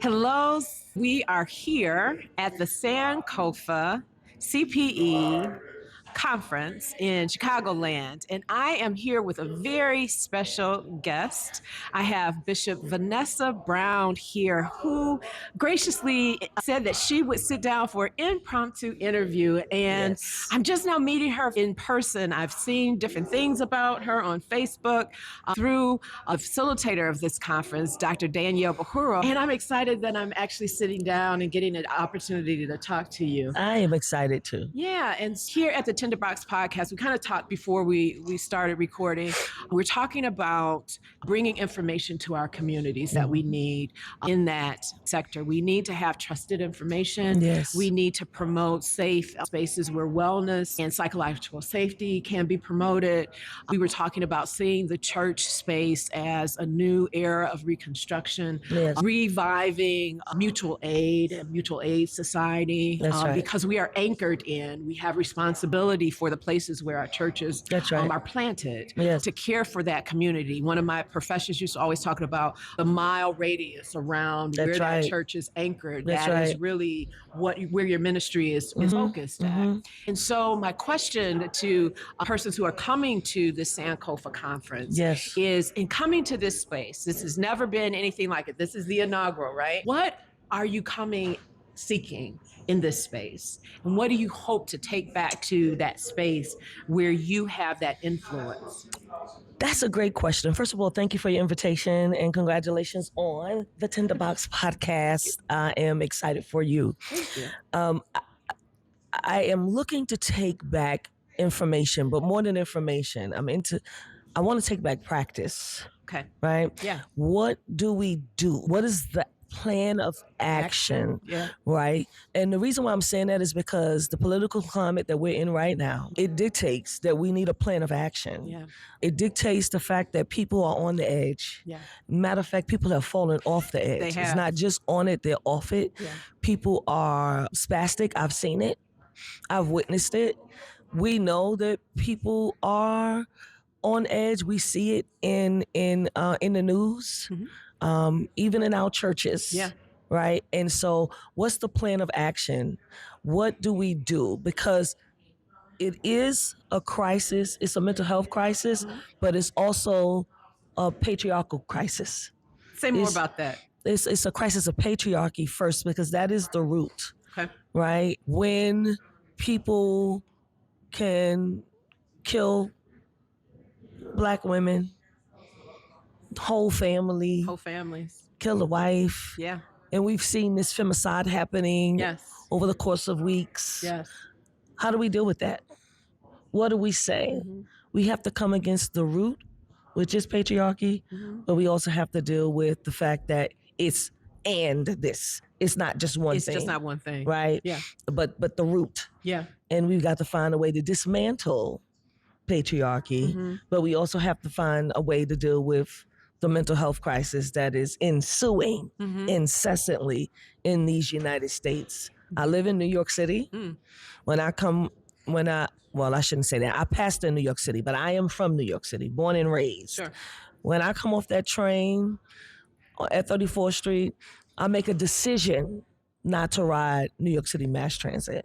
Hello, we are here at the Sankofa CPE conference in Chicagoland, and I am here with a very special guest. I have Bishop Vanessa Brown here, who graciously said that she would sit down for an impromptu interview, and Yes. I'm just now meeting her in person. I've seen different things about her on Facebook through a facilitator of this conference, Dr. Danielle Bahuro, and I'm excited that I'm actually sitting down and getting an opportunity to talk to you. I am excited too. Yeah, and here at the Tinderbox podcast, we kind of talked before we started recording. We're talking about bringing information to our communities that we need in that sector. We need to have trusted information. Yes. We need to promote safe spaces where wellness and psychological safety can be promoted. We were talking about seeing the church space as a new era of reconstruction, Yes. reviving mutual aid and mutual aid society. That's right. Because we are anchored in, we have responsibility for the places where our churches That's right. are planted Yes. to care for that community. One of my professors used to always talk about the mile radius around That's where right. that church is anchored. That's That is right. really where your ministry is focused at. And so my question to persons who are coming to the Sankofa conference Yes. is, in coming to this space, this has never been anything like it. This is the inaugural, right? What are you coming seeking in this space? And what do you hope to take back to that space where you have that influence? That's a great question. First of all, thank you for your invitation and congratulations on the Tinderbox podcast. I am excited for you. Thank you. I am looking to take back information, but more than information, I want to take back practice, Okay. right? Yeah. What do we do? What is the plan of action, Yeah. right? And the reason why I'm saying that is because the political climate that we're in right now, it dictates that we need a plan of action. Yeah. It dictates the fact that people are on the edge. Yeah. Matter of fact, people have fallen off the edge. They It's have. not just on it, they're off it. Yeah. People are spastic. I've seen it. I've witnessed it. We know that people are on edge. We see it in the news, even in our churches. Yeah. Right. And so, what's the plan of action? What do we do? Because it is a crisis. It's a mental health crisis, but it's also a patriarchal crisis. Say more It's- about that. It's a crisis of patriarchy first, because that is the root. Okay. Right? When people can kill Black women, whole family, Whole families. kill the wife. Yeah. And we've seen this femicide happening Yes. over the course of weeks. Yes. How do we deal with that? What do we say? We have to come against the root, which is patriarchy, but we also have to deal with the fact that it's this. It's not just one It's thing. just not one thing. Right? Yeah. But the root. Yeah. And we've got to find a way to dismantle patriarchy, but we also have to find a way to deal with the mental health crisis that is ensuing incessantly in these United States. I live in New York City. I shouldn't say that. I passed in New York City, but I am from New York City, born and raised. Sure. When I come off that train at 34th Street, I make a decision not to ride New York City mass transit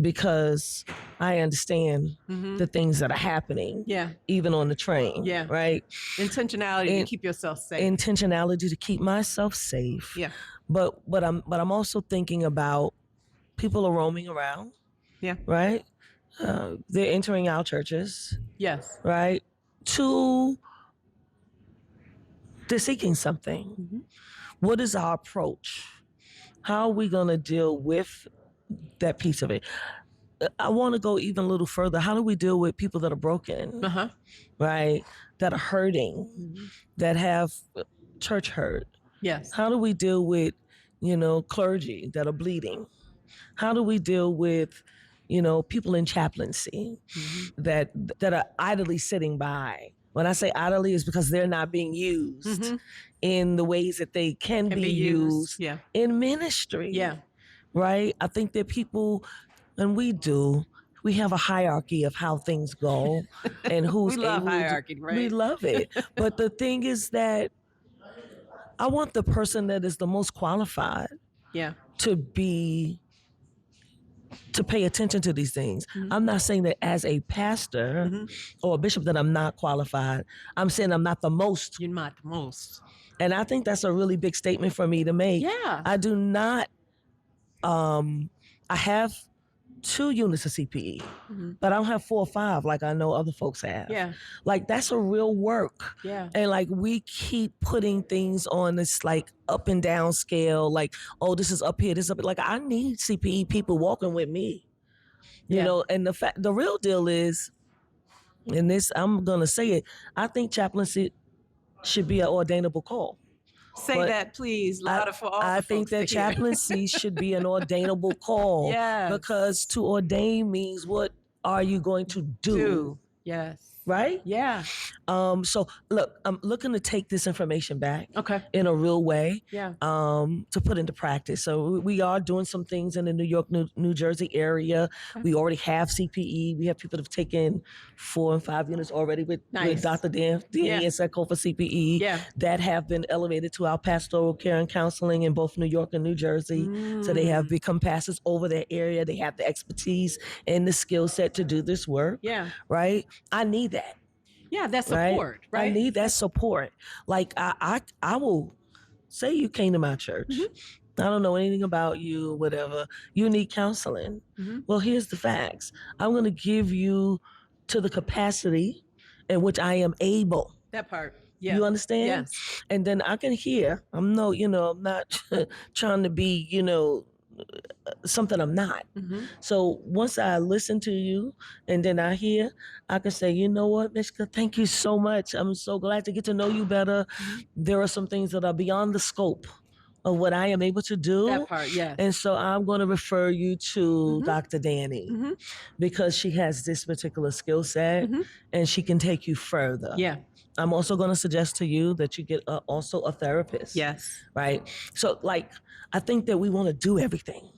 because I understand the things that are happening, Yeah. even on the train. Yeah. Right? Intentionality to And- keep yourself safe. Intentionality to keep myself safe. Yeah. But I'm also thinking about people are roaming around. Yeah. Right? They're entering our churches. Yes. Right? They're seeking something. What is our approach? How are we going to deal with that piece of it? I want to go even a little further. How do we deal with people that are broken, right? That are hurting, that have church hurt? Yes. How do we deal with, clergy that are bleeding? How do we deal with, people in chaplaincy that are idly sitting by? When I say idly, it's because they're not being used in the ways that they can be used Yeah. in ministry. Yeah. Right? I think that people, and we have a hierarchy of how things go and who's We love able hierarchy, to, right? We love it. But the thing is that I want the person that is the most qualified Yeah. to pay attention to these things. I'm not saying that as a pastor or a bishop that I'm not qualified. I'm saying I'm not the most. You're not the most. And I think that's a really big statement for me to make. Yeah. I do not, I have 2 units of CPE, but I don't have 4 or 5 like I know other folks have. Yeah. Like that's a real work. Yeah. And like we keep putting things on this like up and down scale, like, oh, this is up here, this is up. Like I need CPE people walking with me. You know, and the real deal is, and this I'm gonna say it, I think chaplaincy should be an ordainable call. Say that, please, louder for all I the think folks that to hear. chaplaincy should be an ordainable call. Yes. Because to ordain means what are you going to do? Yes. Right? Yeah. So look, I'm looking to take this information back Okay. in a real way. Yeah. To put into practice. So we are doing some things in the New York, New Jersey area. Okay. We already have CPE. We have people that have taken 4 and 5 units already with Dr. Danny and Sankofa CPE that have been elevated to our pastoral care and counseling in both New York and New Jersey. So they have become pastors over their area. They have the expertise and the skill set to do this work. Yeah. Right? I need that. Yeah, that support, right? I need that support. Like I will say you came to my church. I don't know anything about you, whatever. You need counseling. Well, here's the facts. I'm going to give you to the capacity in which I am able. That part. Yeah. You understand? Yes. And then I can hear. I'm not trying to be, something I'm not. So once I listen to you and then I hear, I can say, you know what, Mishka, thank you so much. I'm so glad to get to know you better. There are some things that are beyond the scope of what I am able to do. That part, yes. And so I'm going to refer you to Dr. Danny because she has this particular skill set and she can take you further. Yeah. I'm also going to suggest to you that you get also a therapist. Yes. Right? So like, I think that we want to do everything.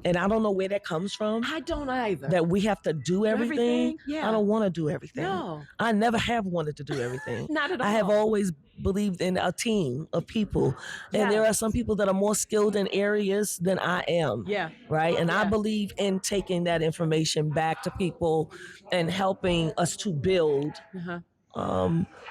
And I don't know where that comes from. I don't either. That we have to do everything. Yeah. I don't want to do everything. No. I never have wanted to do everything. Not at all. I have always believed in a team of people. And there are some people that are more skilled in areas than I am. Yeah. Right? And I believe in taking that information back to people and helping us to build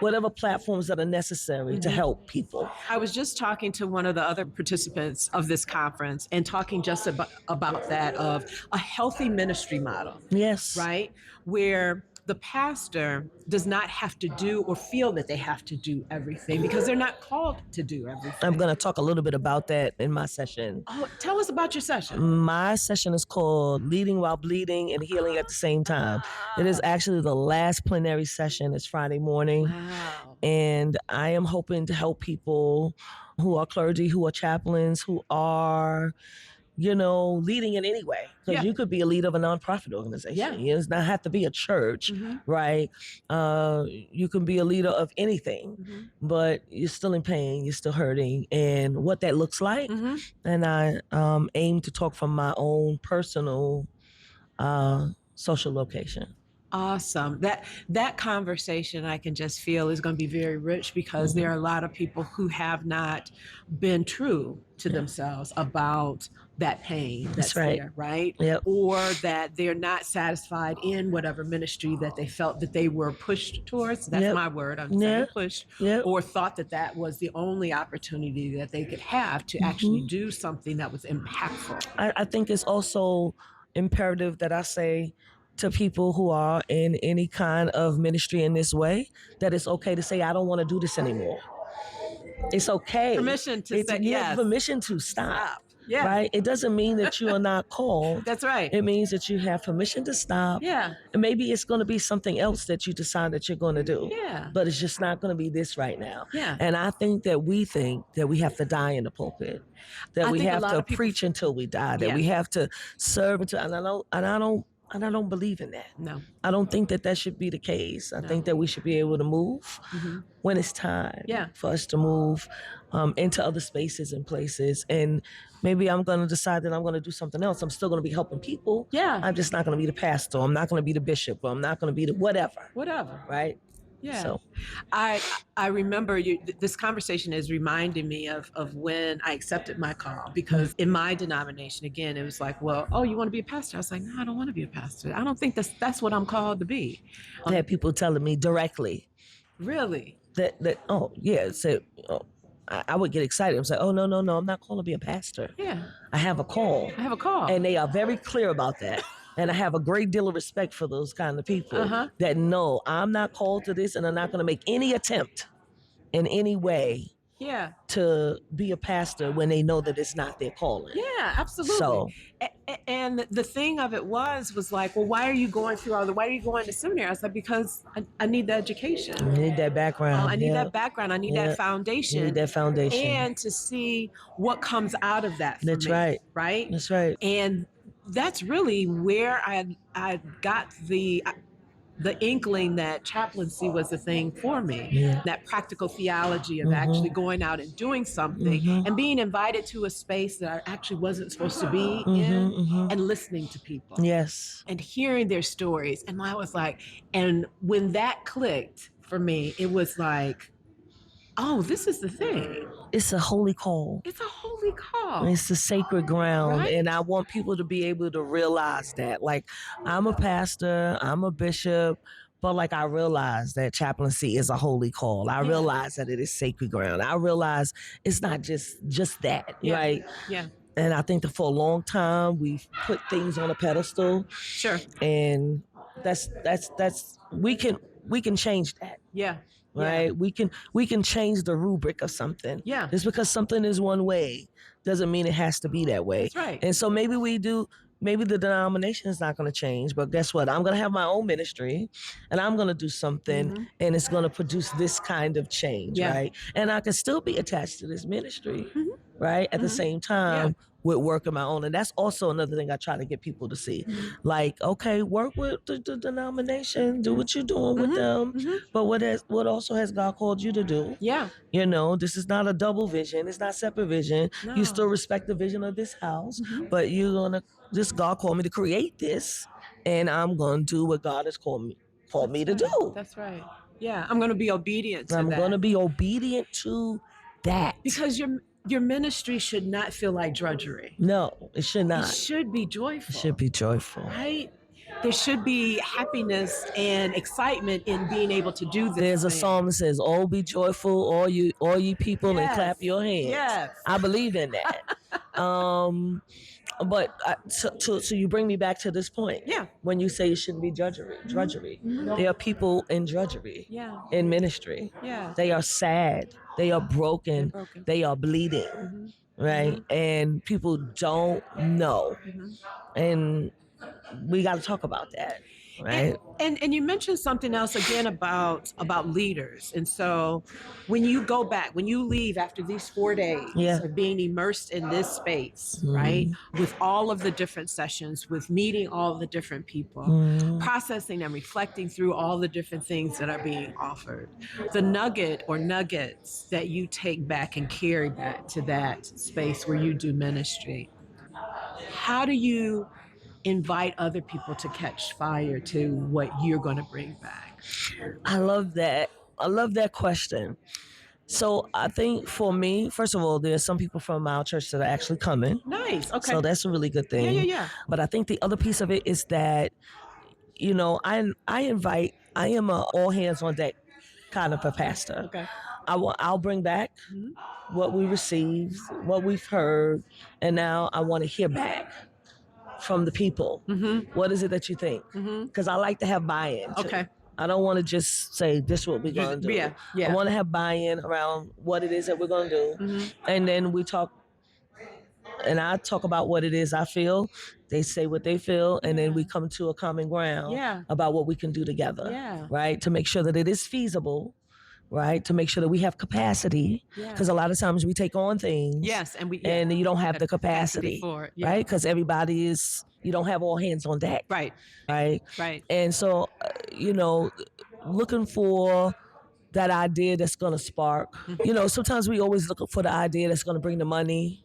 whatever platforms that are necessary to help people. I was just talking to one of the other participants of this conference and talking just about that of a healthy ministry model. Yes. Right? Where the pastor does not have to do or feel that they have to do everything because they're not called to do everything. I'm going to talk a little bit about that in my session. Oh, tell us about your session. My session is called Leading While Bleeding and Healing at the Same Time. It is actually the last plenary session. It's Friday morning. Wow. And I am hoping to help people who are clergy, who are chaplains, who are leading in any way. Because you could be a leader of a nonprofit organization. Yeah. It does not have to be a church, right? You can be a leader of anything, but you're still in pain, you're still hurting, and what that looks like. And I aim to talk from my own personal social location. Awesome. That conversation I can just feel is going to be very rich because there are a lot of people who have not been true to themselves about that pain that's there, right? Yep. Or that they're not satisfied in whatever ministry that they felt that they were pushed towards. That's my word. I'm saying pushed. Or thought that was the only opportunity that they could have to actually do something that was impactful. I think it's also imperative that I say to people who are in any kind of ministry in this way, that it's okay to say, I don't want to do this anymore. It's okay. Permission to say you yes. have permission to stop. Yeah. Right? It doesn't mean that you are not called. That's right. It means that you have permission to stop. Yeah. And maybe it's going to be something else that you decide that you're going to do. Yeah. But it's just not going to be this right now. Yeah. And I think that we have to die in the pulpit. That we have to preach until we die. That we have to serve until, and I don't believe in that. No. I don't think that should be the case. I think that we should be able to move when it's time for us to move into other spaces and places. And maybe I'm going to decide that I'm going to do something else. I'm still going to be helping people. Yeah. I'm just not going to be the pastor. I'm not going to be the bishop. Or I'm not going to be the whatever. Whatever. Right? Yeah. So I remember this conversation is reminding me of when I accepted my call, because in my denomination, again, it was like, well, oh, you want to be a pastor? I was like, no, I don't want to be a pastor. I don't think that's what I'm called to be. I had people telling me directly Really? that oh yeah, so oh, I would get excited. I was like, oh no, I'm not called to be a pastor. Yeah. I have a call. I have a call. And they are very clear about that. And I have a great deal of respect for those kind of people that know I'm not called to this, and I'm not going to make any attempt in any way Yeah. to be a pastor when they know that it's not their calling. Yeah, absolutely. So, and the thing of it was like, well, why are you going through why are you going to seminary? I was like, because I need the education. I need that background. I need that background. I need that foundation. You need that foundation. And to see what comes out of that for That's me. right. Right? That's right. And that's really where I got the inkling that chaplaincy was the thing for me. Yeah. That practical theology of actually going out and doing something and being invited to a space that I actually wasn't supposed to be in, and listening to people. Yes. And hearing their stories. And I was like, and when that clicked for me, it was like, oh, this is the thing. It's a holy call. It's a holy call. It's a sacred ground. Right? And I want people to be able to realize that. Like, I'm a pastor, I'm a bishop, but like I realize that chaplaincy is a holy call. I realize that it is sacred ground. I realize it's not just that, right? Yeah. And I think that for a long time we've put things on a pedestal. Sure. And that's we can change that. Yeah. Right? Yeah. We can change the rubric of something. Yeah. Just because something is one way doesn't mean it has to be that way. That's right. And so maybe the denomination is not going to change, but guess what? I'm going to have my own ministry and I'm going to do something and it's going to produce this kind of change, right? And I can still be attached to this ministry, right? At the same time, with work of my own. And that's also another thing I try to get people to see. Like, okay, work with the denomination, do what you're doing with them, but what also has God called you to do? Yeah. You know, this is not a double vision. It's not separate vision. No. You still respect the vision of this house, but you're going to, God called me to create this, and I'm going to do what God has called me to do. That's right. Yeah, I'm going to be obedient to that. I'm going to be obedient to that. Because your ministry should not feel like drudgery. No, it should not. It should be joyful. It should be joyful. Right? There should be happiness and excitement in being able to do this. There's a song that says, "Oh, be joyful, all you people, and clap your hands." Yes. I believe in that. But so you bring me back to this point. Yeah. When you say it shouldn't be drudgery. There are people in drudgery. Yeah. In ministry. Yeah. They are sad. They are broken. They are bleeding. Right. And people don't know. And we got to talk about that. Right. And you mentioned something else again about leaders. And so when you go back, when you leave after these 4 days of being immersed in this space, right, with all of the different sessions, with meeting all the different people, processing and reflecting through all the different things that are being offered, the nugget or nuggets that you take back and carry back to that space where you do ministry, how do you invite other people to catch fire to what you're going to bring back? I love that. I love that question. So I think for me, first of all, there's some people from our church that are actually coming. Nice. Okay. So that's a really good thing. Yeah. But I think the other piece of it is that, you know, I am a all hands on deck kind of a pastor. Okay. I'll bring back what we received, what we've heard, and now I want to hear back from the people. What is it that you think? Because I like to have buy-in. Okay. I don't want to just say this is what we're going to do. Yeah. I want to have buy-in around what it is that we're going to do. And then we talk, and I talk about what it is I feel. They say what they feel, and then we come to a common ground about what we can do together, right? To make sure that it is feasible, right? To make sure that we have capacity, because a lot of times we take on things, and you don't have the capacity for it, right? Because you don't have all hands on deck, right? And so, you know, looking for that idea that's going to spark. You know, sometimes we always look for the idea that's going to bring the money,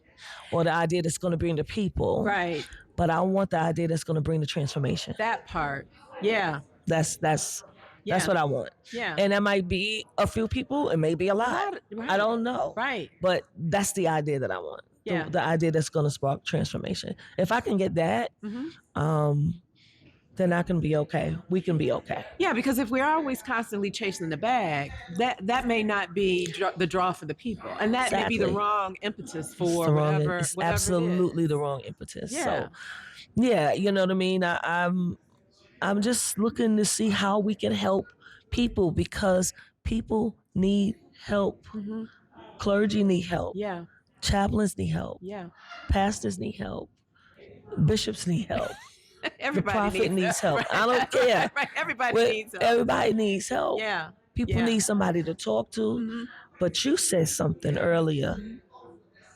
or the idea that's going to bring the people, right? But I want the idea that's going to bring the transformation. That part, yeah. That's That's what I want. Yeah. And that might be a few people, it may be a lot. Right. I don't know. Right. But that's the idea that I want. Yeah. The idea that's going to spark transformation. If I can get that, then I can be okay. We can be okay. Yeah, because if we're always constantly chasing the bag, that may not be the draw for the people, and that may be the wrong impetus for whatever. It's whatever absolutely it is. the wrong impetus. Yeah. So, yeah, you know what I mean. I'm just looking to see how we can help people because people need help. Clergy need help. Yeah. Chaplains need help. Yeah. Pastors need help. Bishops need help. Everybody the prophet needs help. Right. I don't care. Right. Everybody needs help. Everybody needs help. Yeah. People need somebody to talk to. But you said something earlier.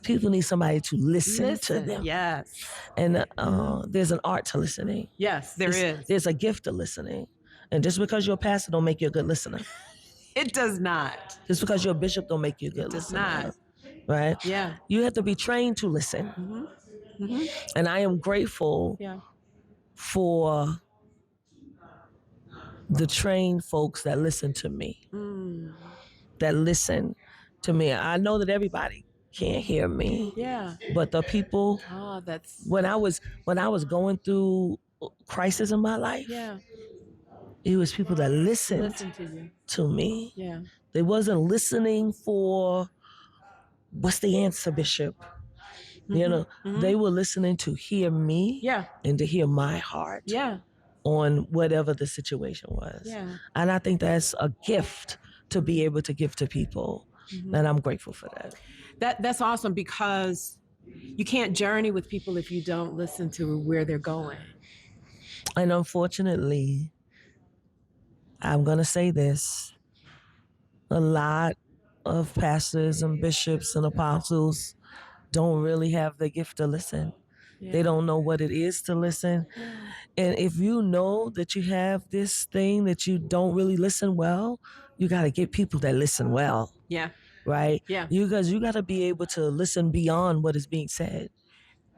People need somebody to listen to them. Yes. And there's an art to listening. Yes, there is. There's a gift to listening. And just because you're a pastor don't make you a good listener. It does not. Just because you're a bishop don't make you a good listener. It does not. Right? Yeah. You have to be trained to listen. And I am grateful for the trained folks that listen to me. That listen to me. I know that everybody can't hear me. Yeah. But the people when I was going through crisis in my life, it was people that listened to me. Yeah. They wasn't listening for what's the answer, Bishop. You know, they were listening to hear me and to hear my heart on whatever the situation was. Yeah. And I think that's a gift to be able to give to people. And I'm grateful for that. That's awesome because you can't journey with people if you don't listen to where they're going. And unfortunately, I'm going to say this, a lot of pastors and bishops and apostles don't really have the gift to listen. Yeah. They don't know what it is to listen. Yeah. And if you know that you have this thing that you don't really listen well, you got to get people that listen well. Yeah. Right? Yeah. Because you got to be able to listen beyond what is being said.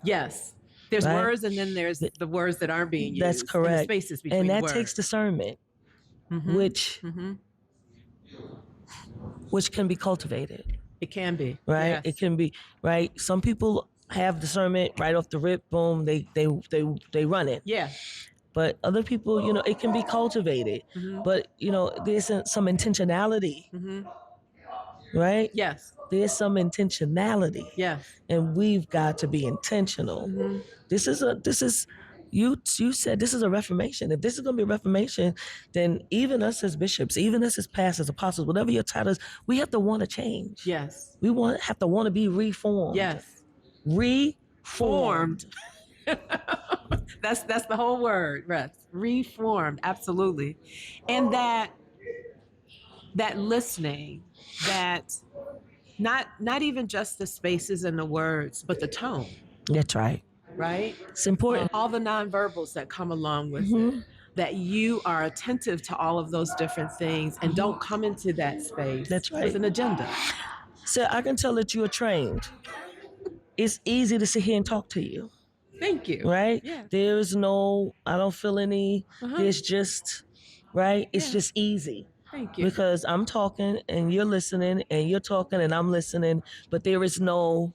Yes. There's words and then there's the words that aren't being used. That's correct. And the spaces between and that words. Takes discernment, which can be cultivated. It can be. Right? Yes. It can be, right? Some people have discernment right off the rip, boom, they run it. Yeah. But other people, you know, it can be cultivated. But, you know, there's some intentionality. Right? Yes. There's some intentionality. Yes. And we've got to be intentional. You said this is a reformation. If this is going to be a reformation, then even us as bishops, even us as pastors, apostles, whatever your title is, we have to want to change. Yes. We have to want to be reformed. Yes. Reformed. That's the whole word, right? Reformed, absolutely. And that listening, that not even just the spaces and the words, but the tone. That's right. Right? It's important. All the nonverbals that come along with it. That you are attentive to all of those different things and don't come into that space with an agenda. So I can tell that you are trained. It's easy to sit here and talk to you. Thank you. Right? Yeah. There's no, I don't feel any, there's just, right? It's just easy. Thank you. Because I'm talking and you're listening and you're talking and I'm listening, but there is no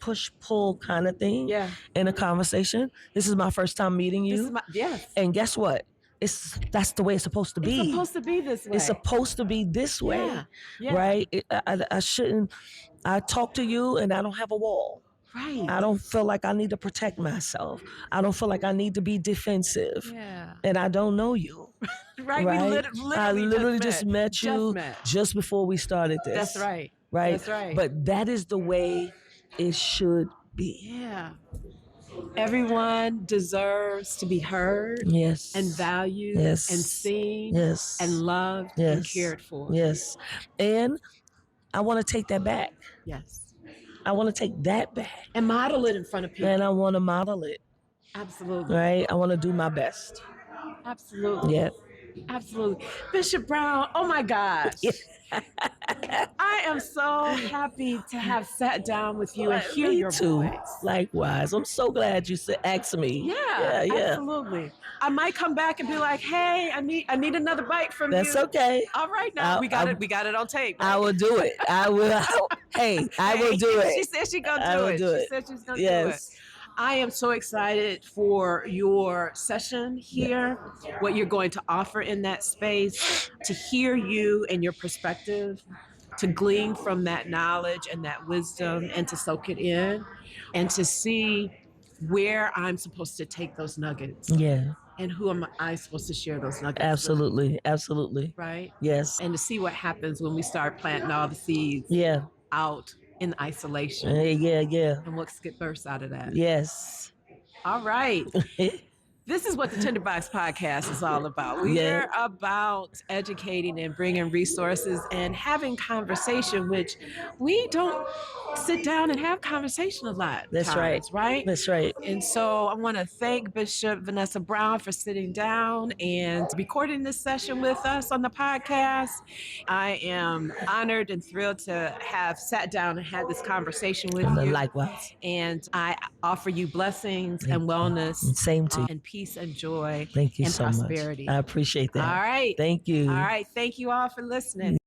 push-pull kind of thing in a conversation. This is my first time meeting you. Yes. And guess what? That's the way it's supposed to be. It's supposed to be this way. It's supposed to be this way. Yeah. Right? I shouldn't, I talk to you and I don't have a wall. Right. I don't feel like I need to protect myself. I don't feel like I need to be defensive. Yeah. And I don't know you. Right. I literally just met you just before we started this. That's right. Right. That's right. But that is the way it should be. Yeah. Everyone deserves to be heard and valued and seen and loved and cared for. Yes. And I want to take that back. Yes. I want to take that back. And model it in front of people. And I want to model it. Absolutely. Right? I want to do my best. Absolutely. Yeah. Absolutely. Bishop Brown, oh my gosh. I am so happy to have sat down with you and hear Me your too. voice. Likewise. I'm so glad you asked me. Yeah, absolutely. I might come back and be like, "Hey, I need another bite from That's you." okay. All right, now we got it on tape. Right? I will do it. I will. Hey, I will do it. She said she's gonna I do will it. do She it. said she's gonna do it. Yes. I am so excited for your session here, what you're going to offer in that space, to hear you and your perspective, to glean from that knowledge and that wisdom and to soak it in and to see where I'm supposed to take those nuggets. Yeah. And who am I supposed to share those nuggets Absolutely. with? Absolutely. Right? Yes. And to see what happens when we start planting all the seeds out in isolation. Yeah. And what get bursts out of that. Yes. All right. This is what the Tinderbox podcast is all about. We're about educating and bringing resources and having conversation, which we don't sit down and have conversation a lot. That's right. Right? That's right. And so I want to thank Bishop Vanessa Brown for sitting down and recording this session with us on the podcast. I am honored and thrilled to have sat down and had this conversation with you. Likewise. And I offer you blessings and wellness. Same to you. And peace and joy. Thank you and so prosperity. much. I appreciate that. All right. Thank you. All right. Thank you all for listening.